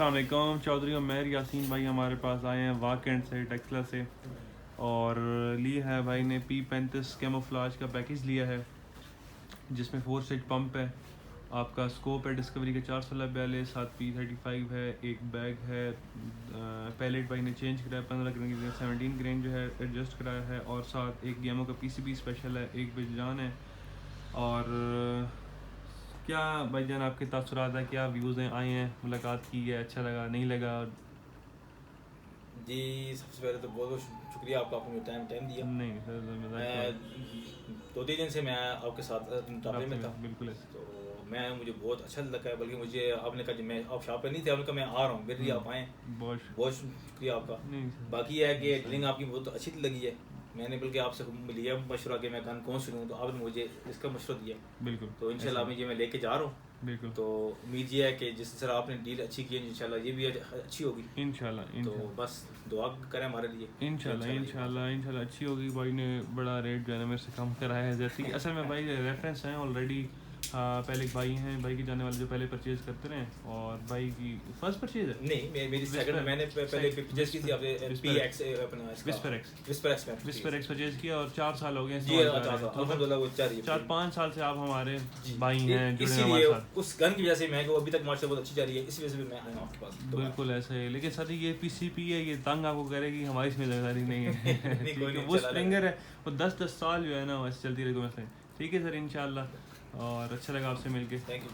السلام علیکم. چودھری عمیر یاسین بھائی ہمارے پاس آئے ہیں واکنڈ سے, ٹیکسلا سے, اور لی ہے بھائی نے P35 کیموفلاج کا پیکیج لیا ہے جس میں 4 سٹیج پمپ ہے, آپ کا اسکوپ ہے ڈسکوری کے 442, ساتھ P35 ہے, ایک بیگ ہے, پیلیٹ بھائی نے چینج کرایا 15 گرین کی 17 گرین جو ہے ایڈجسٹ کرایا ہے, اور ساتھ ایک گیموں کا PCB اسپیشل ہے, ایک بجان ہے. اور کیا بھائی جان آپ کے تاثرات ہیں, کیا ویوز ہیں, آئے ہیں, ملاقات کی ہے, اچھا لگا نہیں لگا؟ جی سب سے پہلے تو بہت بہت شکریہ آپ کا, آپ نے ٹائم دیا. نہیں سر, میں 2-3 دن سے میں آپ کے ساتھ رابطے میں تھا, بالکل تو مجھے بہت اچھا لگا ہے. بلکہ مجھے آپ نے کہا کہ میں آپ شاپ پہ نہیں تھے, آپ نے کہا میں آ رہا ہوں, میرے لیے آپ آئیں, بہت شکریہ آپ کا. باقی یہ ہے کہ ڈرنک آپ کی بہت اچھی لگی ہے. میں نے بلکہ آپ سے لیا مشورہ کہ میں کون سی لوں, تو آپ نے مجھے اس کا مشورہ دیا. بالکل, تو انشاءاللہ میں لے کے جا رہا ہوں. بالکل, تو امید یہ ہے کہ جس طرح آپ نے ڈیل اچھی کی ہے, انشاءاللہ یہ بھی اچھی ہوگی. انشاءاللہ تو بس دعا کریں ہمارے لیے. انشاءاللہ اچھی ہوگی. بھائی نے بڑا ریٹ جو ہے نا میرے سے کم کرایا ہے زیادتی. اصل میں بھائی ریفرنس ہیں آلریڈی, پہلے ایک بھائی ہیں, بھائی کی جانے والے جو پہلے پرچیز کرتے رہے, اور بھائی کی فرسٹ پرچیز ہے. نہیں, میری سیکنڈ, میں نے پہلے پرچیز کی تھی آپ نے وسپر ایکس پرچیز کیا, اور 4 سال ہو گئے جی. الحمدللہ وہ 4-5 سال سے آپ ہمارے بھائی ہیں جڑے اسی ہیں لیے ہمارے ساتھ. اس گن کی وجہ سے میں ابھی تک مارکیٹ بہت اچھی جا رہی ہے, اس وجہ سے بھی میں آیا ہوں آپ کے پاس. بالکل ایسا ہے, لیکن سر یہ PCP ہے, یہ تنگ آپ کو کرے گی, ہماری اس میں ذمہ داری نہیں ہے. وہ اسپرنگر ہے, وہ 10 سال جو ہے نا ویسے چلتی رہے گی. ٹھیک ہے سر, انشاءاللہ. اور اچھا لگا آپ سے مل کے. Thank you.